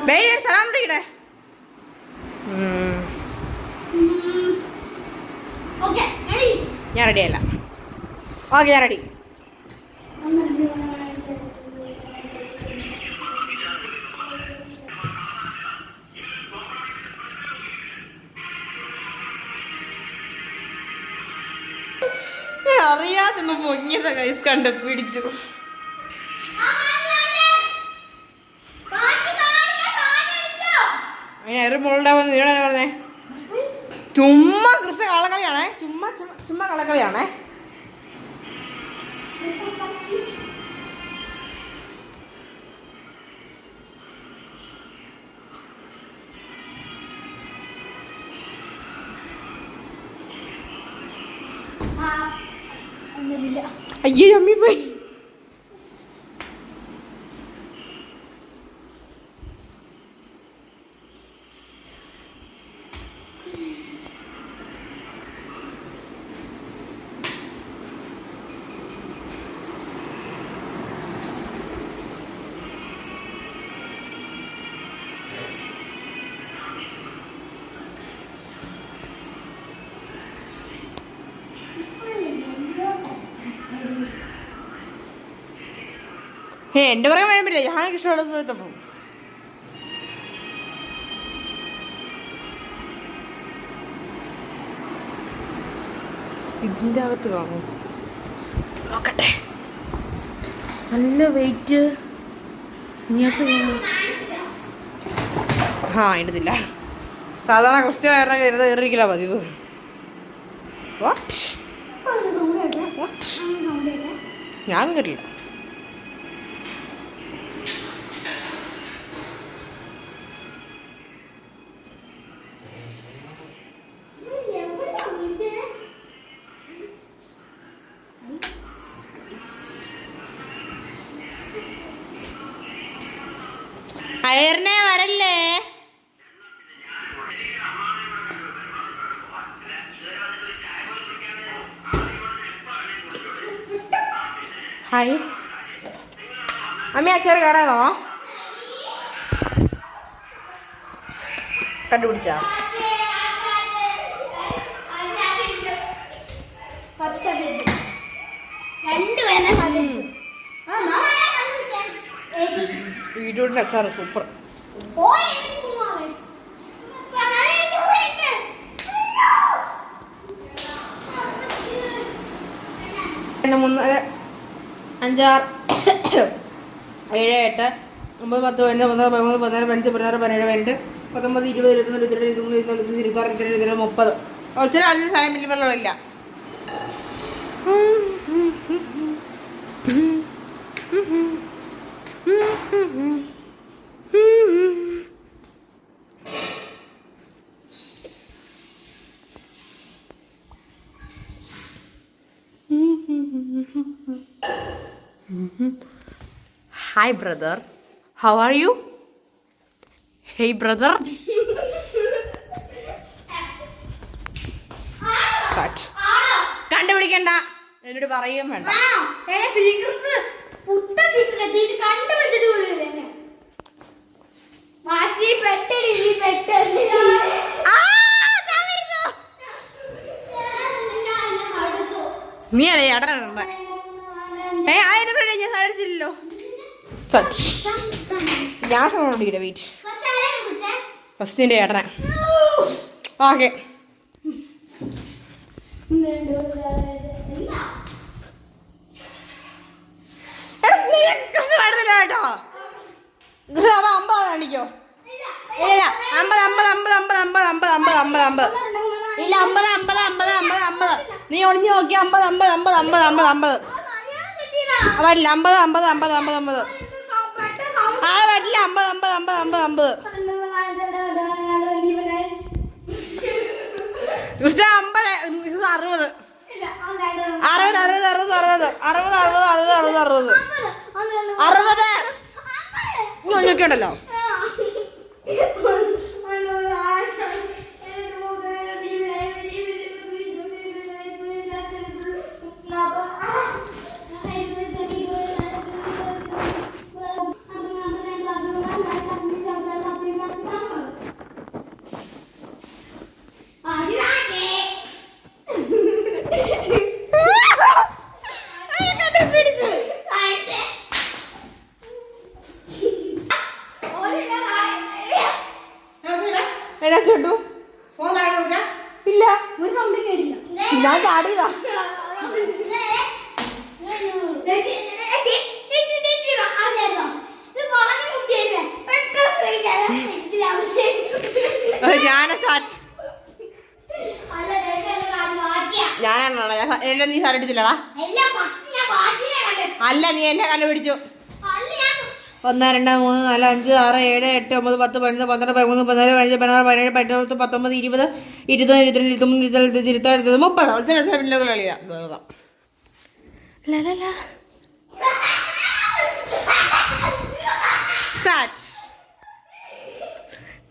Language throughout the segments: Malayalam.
സലാം വിളിക്കട്ടെ. ഞാൻ റെഡിയല്ല. ഓക്കെ ഞാൻ റെഡി. അറിയാതെ പൊങ്ങിയത കൈസ് കണ്ട് പിടിച്ചു. അങ്ങനെ മുകളുണ്ടാവുന്ന നീളെ പറഞ്ഞേ. ചുമ്മാ കൃഷ്ണ കളക്കളിയാണേ. ചുമ്മാ കളക്കളിയാണേ. അയ്യോ അമ്മി പോയി. എന്റെ പറയാൻ പറയാൻ പറ്റില്ല. ഞാൻ ഇഷ്ടമുള്ളപ്പം ഇതിൻ്റെ അകത്ത് കാണും. നോക്കട്ടെ. നല്ല വെയിറ്റ്. ഇടുന്നില്ല. സാധാരണ ക്രിസ്ത്യ കയറിയിരിക്കില്ല പതിവ്. ഞാൻ കേട്ടില്ല. അയറിനെ വരല്ലേ. ഹായ് അമ്മ. അച്ചാറ് കടന്നോ കണ്ടുപിടിച്ചാ? വീഡിയോയുടെ അച്ചാറ് സൂപ്പർ. മൂന്ന് 5 6 7 8 9 10 11 12 13 15 16 17 18 19 20 21 22 23 24 25 26 27 30. ചില ആളുകൾ സാധനം വലിയ വെള്ളമില്ല. Hi brother, how are you? Hey brother. കണ്ടുപിടിക്കണ്ട, എന്നോട് പറയുകയും വേണ്ട. നീ അല്ലേ അടനുണ്ട്. 1000 രൂപ ഞാൻ സാധിച്ചില്ലല്ലോ. ഞാൻ ഫോണിയുടെ വെയിറ്റ് ഫസ്റ്റിൻ്റെ ഏട്ടന. ഓക്കെ കൃഷ്ണ പാടുന്നില്ല കേട്ടോ. കൃഷ്ണ അവ 50 കാണിക്കോ? ഇല്ല 50 50 50 50 50 50 50 50 ഇല്ല 50 50 50 50 50. നീ ഒളിഞ്ഞു നോക്കി 50 50 50 50 50 50 പറ്റില്ല. 50 50 50 50 50 ആ പറ്റില്ല. 50 50 50 50 50 കൃഷ്ണ 50 60 60 60 60 60 60 60 60 നീ ഒളിഞ്ഞൊക്കെ ഉണ്ടല്ലോ. എങ്ങനെ ചോട്ടു ഇല്ല ഞാൻ ചാടിയതാ. ഞാനാണോ എന്നെ നീ സാറടിച്ചില്ലടാ? അല്ല നീ എന്നെ കണ്ടുപിടിച്ചു. 1 2 3 4 5 6 7 8 9 10 11 12 13 14 15 16 17 18 19 20 21 22 23 24 25 30 കളിയാ.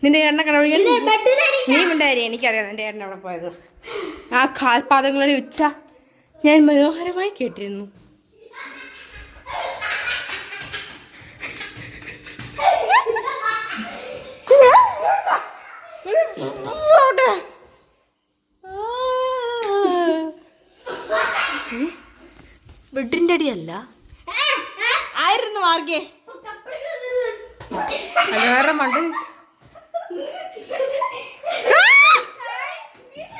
നിന്റെ എണ്ണ കണ്ടുപിടിക്കാൻ നീ ഉണ്ടായി. എനിക്കറിയാം നിന്റെ എണ്ണ അവിടെ പോയത്. ആ കാൽപാദങ്ങളുടെ ഉച്ച ഞാൻ മനോഹരമായി കേട്ടിരുന്നു. ബെഡിന്റെ അടിയല്ല ആയിരുന്നു മാർഗേ. അത് വേറെ മണ്ട്